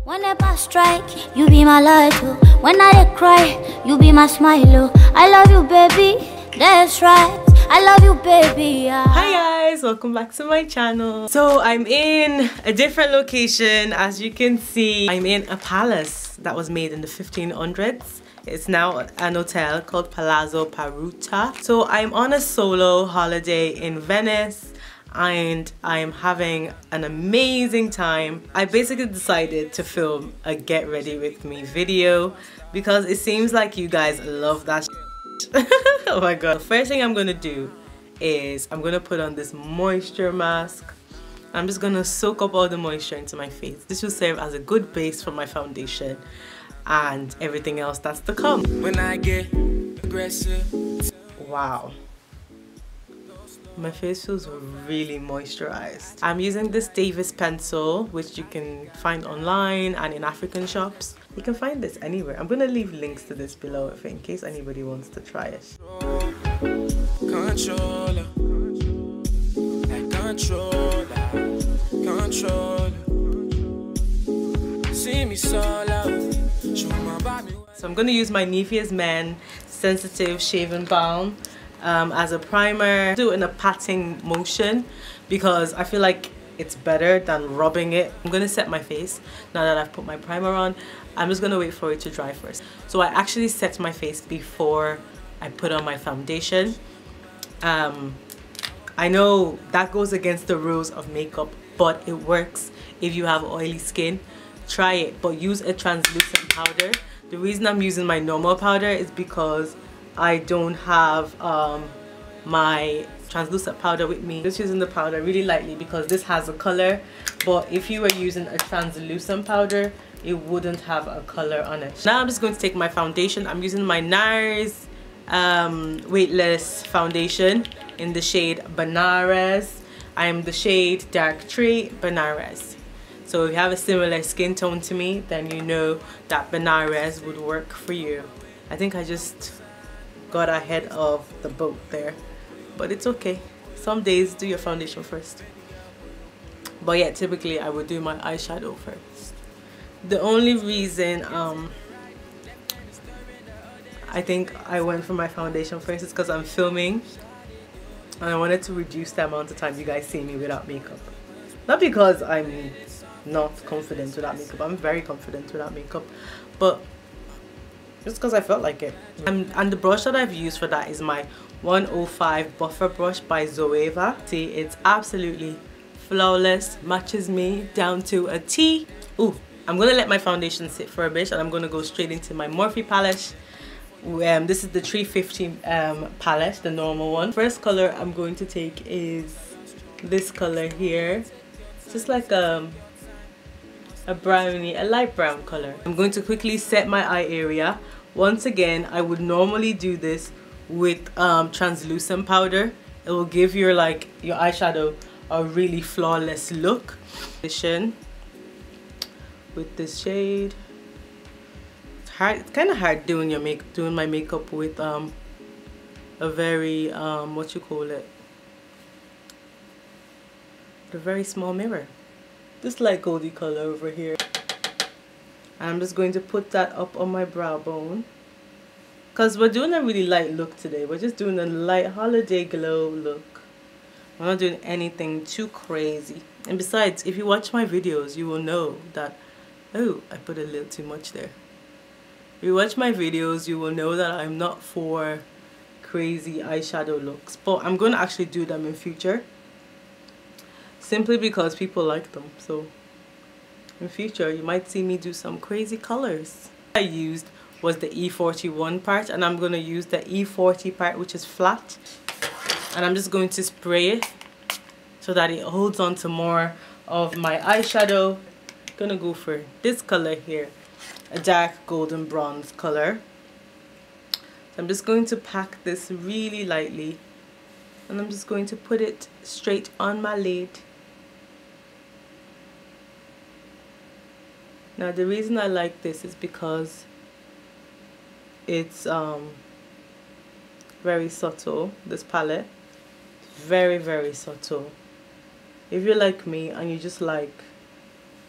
Whenever I strike, you be my light, oh. When I cry, you be my smile, oh. I love you, baby, that's right. I love you, baby, yeah. Hi guys, welcome back to my channel. So I'm in a different location. As you can see, I'm in a palace that was made in the 1500s. It's now an hotel called Palazzo Paruta. So I'm on a solo holiday in Venice and I'm having an amazing time. I basically decided to film a get ready with me video because it seems like you guys love that shit. Oh my god. The first thing I'm gonna do is I'm gonna put on this moisture mask. I'm just gonna soak up all the moisture into my face. This will serve as a good base for my foundation and everything else that's to come. When I get aggressive. Wow. My face feels really moisturized. I'm using this Davis pencil, which you can find online and in African shops. You can find this anywhere. I'm gonna leave links to this below in case anybody wants to try it. Controller, see me solo. So I'm gonna use my Nivea's Men Sensitive Shaving Balm as a primer. Do it in a patting motion because I feel like it's better than rubbing it. I'm gonna set my face now that I've put my primer on. I'm just gonna wait for it to dry first. So I actually set my face before I put on my foundation. I know that goes against the rules of makeup, but it works if you have oily skin. Try it, but use a translucent powder. The reason I'm using my normal powder is because I don't have my translucent powder with me. Just using the powder really lightly because this has a color, but if you were using a translucent powder it wouldn't have a color on it. Now I'm just going to take my foundation. I'm using my NARS weightless foundation in the shade Benares. I am the shade Dark Tree Benares. So if you have a similar skin tone to me, then you know that Benares would work for you. I think I just got ahead of the boat there, but it's okay. Some days do your foundation first. But yeah, typically I would do my eyeshadow first. The only reason I think I went for my foundation first is because I'm filming and I wanted to reduce the amount of time you guys see me without makeup. Not because I'm not confident without makeup. I'm very confident without makeup, but just because I felt like it. And the brush that I've used for that is my 105 buffer brush by Zoeva. See, it's absolutely flawless, matches me down to a T. Ooh, I'm gonna let my foundation sit for a bit and I'm gonna go straight into my Morphe palette. This is the 350 palette, the normal one. First color I'm going to take is this color here. Just like a brownie, a light brown color. I'm going to quickly set my eye area. Once again, I would normally do this with translucent powder. It will give your eyeshadow a really flawless look. With this shade. It's hard. It's kind of hard doing my makeup with a very what you call it? A very small mirror. This light goldy color over here. And I'm just going to put that up on my brow bone because we're doing a really light look today. We're just doing a light holiday glow look. We're not doing anything too crazy. And besides, if you watch my videos you will know that, oh, I put a little too much there. If you watch my videos you will know that I'm not for crazy eyeshadow looks, but I'm going to actually do them in future. Simply because people like them. So in future you might see me do some crazy colors. What I used was the E41 part and I'm going to use the E40 part, which is flat, and I'm just going to spray it so that it holds on to more of my eyeshadow. I'm gonna go for this color here, a dark golden bronze color. So I'm just going to pack this really lightly and I'm just going to put it straight on my lid. Now the reason I like this is because it's very subtle. This palette, very, very subtle. If you're like me and you just like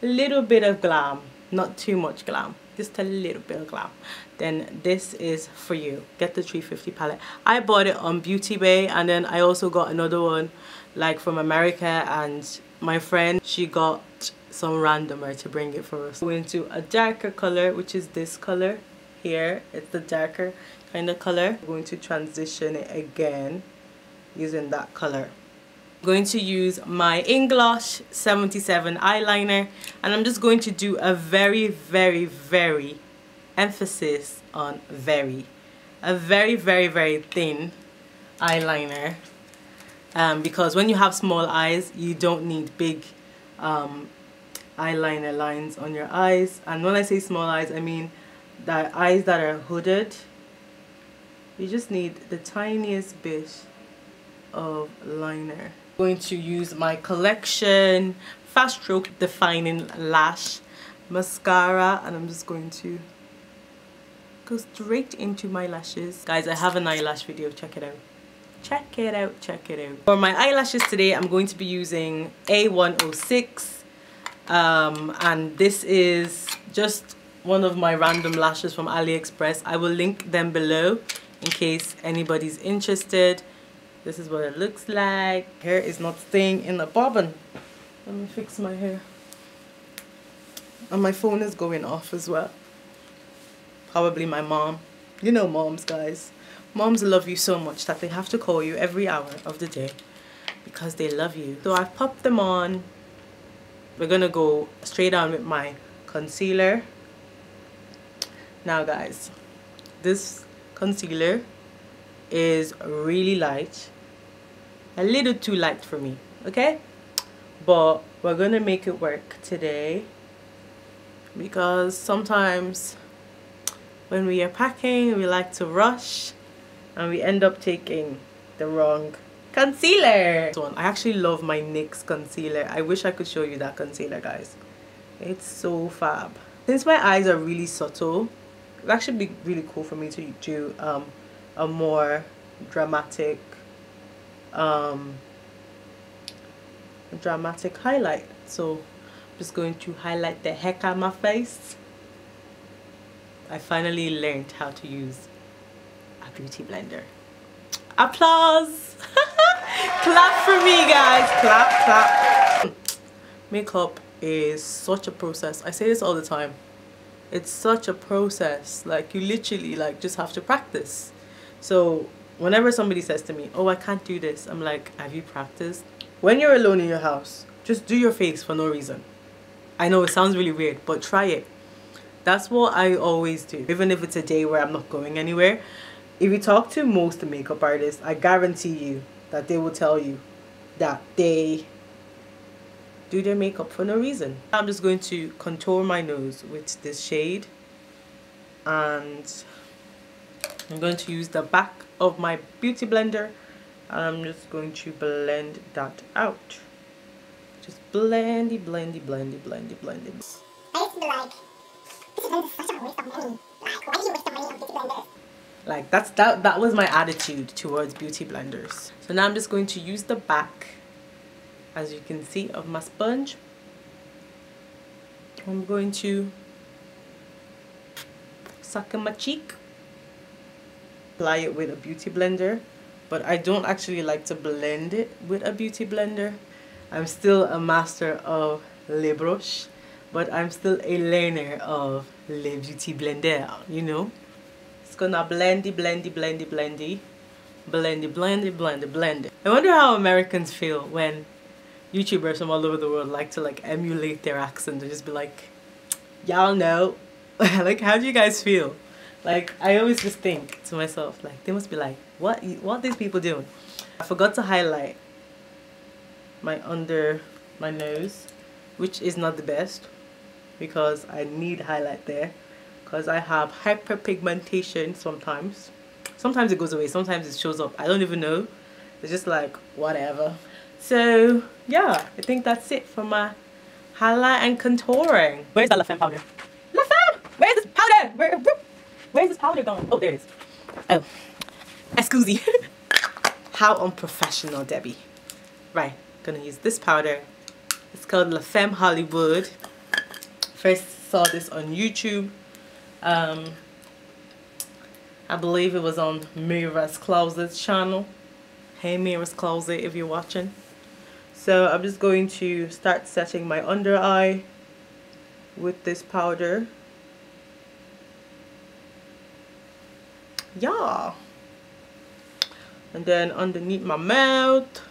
a little bit of glam, not too much glam, just a little bit of glam, then this is for you. Get the 350 palette. I bought it on Beauty Bay, and then I also got another one like from America, and my friend, she got some randomer to bring it for us. Go into a darker color, which is this color here. It's the darker kind of color. I'm going to transition it again using that color. I'm going to use my Inglosh 77 eyeliner, and I'm just going to do a very emphasis on very thin eyeliner, because when you have small eyes, you don't need big eyeliner lines on your eyes. And when I say small eyes, I mean the eyes that are hooded. You just need the tiniest bit of liner. I'm going to use my Collection Fast Stroke Defining Lash Mascara, and I'm just going to go straight into my lashes. Guys, I have an eyelash video, check it out. Check it out, check it out. For my eyelashes today, I'm going to be using A106, and this is just one of my random lashes from AliExpress. I will link them below in case anybody's interested. This is what it looks like. Hair is not staying in the bobbin. Let me fix my hair. And my phone is going off as well. Probably my mom. You know moms, guys. Moms love you so much that they have to call you every hour of the day because they love you. So I've popped them on. We're gonna go straight on with my concealer. Now guys, this concealer is really light. A little too light for me, okay? But we're gonna make it work today, because sometimes when we are packing, we like to rush and we end up taking the wrong concealer. I actually love my NYX concealer. I wish I could show you that concealer, guys. It's so fab. Since my eyes are really subtle, it would actually be really cool for me to do a more dramatic highlight. So I'm just going to highlight the heck out of my face. I finally learned how to use a beauty blender. Applause! Clap for me, guys. Clap, clap. Makeup is such a process. I say this all the time. It's such a process. Like, you literally like just have to practice. So whenever somebody says to me, oh, I can't do this, I'm like, have you practiced? When you're alone in your house, just do your face for no reason. I know it sounds really weird, but try it. That's what I always do. Even if it's a day where I'm not going anywhere. If you talk to most makeup artists, I guarantee you that they will tell you that they do their makeup for no reason. I'm just going to contour my nose with this shade, and I'm going to use the back of my beauty blender, and I'm just going to blend that out. Just blendy, blendy, blendy, blendy, blendy. I used to be like, this is such a waste of money. Like, why do you waste the money on beauty blenders? Like, that was my attitude towards beauty blenders. So now I'm just going to use the back, as you can see, of my sponge. I'm going to suck in my cheek. Apply it with a beauty blender, but I don't actually like to blend it with a beauty blender. I'm still a master of le brush, but I'm still a learner of le beauty blender, you know. It's gonna blendy, blendy, blendy, blendy, blendy, blendy, blendy, blendy. I wonder how Americans feel when YouTubers from all over the world like to like emulate their accent and just be like, y'all know. Like, how do you guys feel? Like, I always just think to myself, like, they must be like, what are these people doing? I forgot to highlight my under my nose, which is not the best because I need highlight there because I have hyperpigmentation sometimes. Sometimes it goes away, sometimes it shows up. I don't even know. It's just like, whatever. So, yeah, I think that's it for my highlight and contouring. Where's that La Femme powder? La Femme! Where's this powder? Where's this powder gone? Oh, there it is. Oh, excuse me. How unprofessional, Debbie. Right, gonna use this powder. It's called La Femme Hollywood. First saw this on YouTube. I believe it was on Mira's Closet's channel. Hey Mira's Closet, if you're watching. So I'm just going to start setting my under eye with this powder. Yeah. And then underneath my mouth,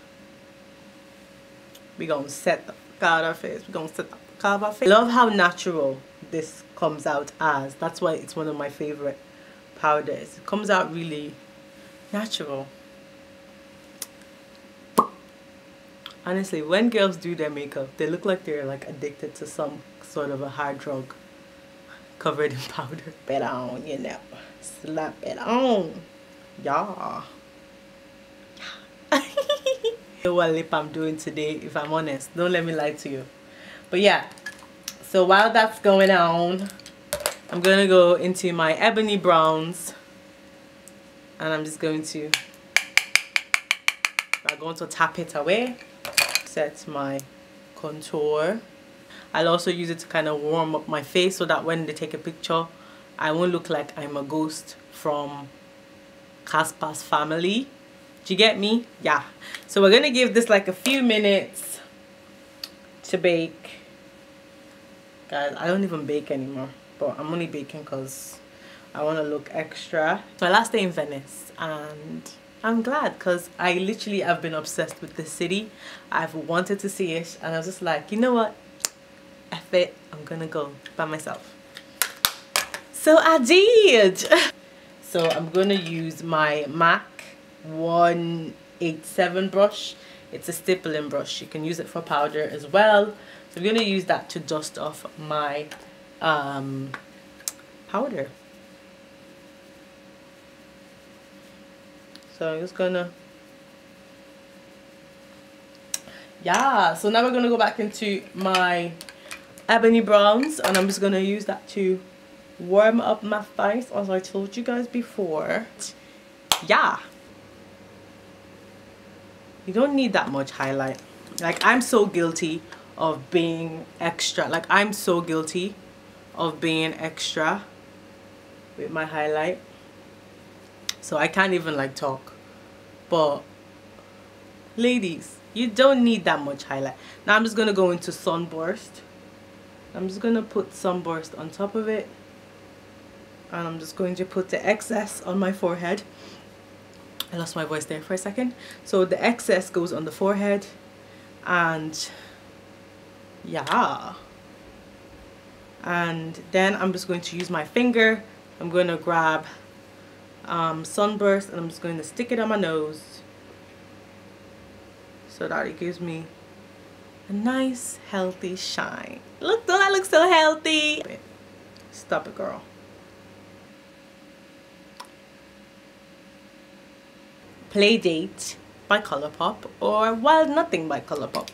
we're gonna set the fuck out our face. We're gonna set the fuck out our face. Love how natural this comes out as. That's why it's one of my favorite powders. It comes out really natural. Honestly, when girls do their makeup, they look like they're like addicted to some sort of a hard drug covered in powder. Put it on, you know. Slap it on. Yeah. You know what lip I'm doing today, if I'm honest. Don't let me lie to you. But yeah. So while that's going on, I'm going to go into my ebony browns. And I'm just going to tap it away. Set my contour. I'll also use it to kind of warm up my face so that when they take a picture, I won't look like I'm a ghost from Casper's family. Do you get me? Yeah. So we're gonna give this like a few minutes to bake. Guys, I don't even bake anymore, but I'm only baking because I want to look extra. So my last day in Venice, and I'm glad because I literally have been obsessed with this city. I've wanted to see it, and I was just like, you know what? F it, I'm gonna go by myself. So I did. So I'm gonna use my MAC 187 brush. It's a stippling brush. You can use it for powder as well. So I'm gonna use that to dust off my powder. So I'm just gonna, yeah, so now we're gonna go back into my ebony browns, and I'm just gonna use that to warm up my face, as I told you guys before. Yeah, you don't need that much highlight. Like, I'm so guilty of being extra. Like, I'm so guilty of being extra with my highlight. So I can't even like talk. But ladies, you don't need that much highlight. Now I'm just gonna go into Sunburst. I'm just gonna put Sunburst on top of it, and I'm just going to put the excess on my forehead. I lost my voice there for a second. So the excess goes on the forehead, and yeah, and then I'm just going to use my finger. I'm going to grab Sunburst, and I'm just going to stick it on my nose so that it gives me a nice healthy shine. Look, don't I look so healthy? Stop it, girl. Playdate by Colourpop, or Wild Nothing by Colourpop.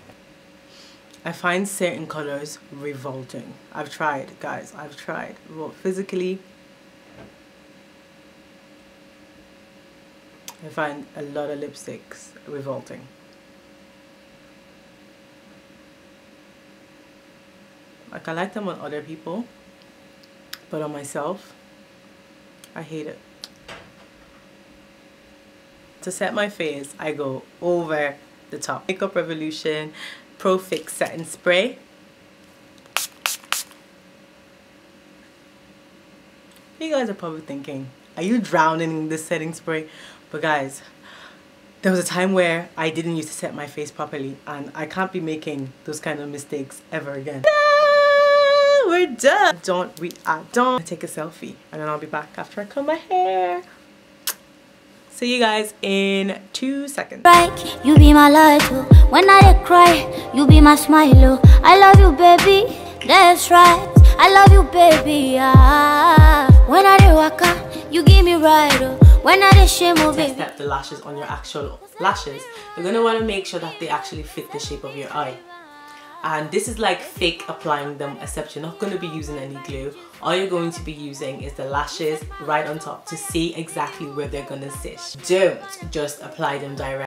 I find certain colors revolting. I've tried, guys, I've tried. Well, physically, I find a lot of lipsticks revolting. Like, I like them on other people, but on myself, I hate it. To set my face, I go over the top. Makeup Revolution Pro Fix Setting Spray. You guys are probably thinking, are you drowning in this setting spray? But guys, there was a time where I didn't used to set my face properly, and I can't be making those kind of mistakes ever again. No, we're done. Don't take a selfie, and then I'll be back after I comb my hair. See you guys in 2 seconds. Right, you be my light, oh. When I cry, you be my smile, oh. I love you, baby, that's right. I love you, baby, ah. When I waka, you give me right, oh. When I shame, oh, baby. Step the lashes on your actual lashes. You're gonna want to make sure that they actually fit the shape of your eye. And this is like fake applying them, except you're not going to be using any glue. All you're going to be using is the lashes right on top to see exactly where they're going to sit. Don't just apply them directly.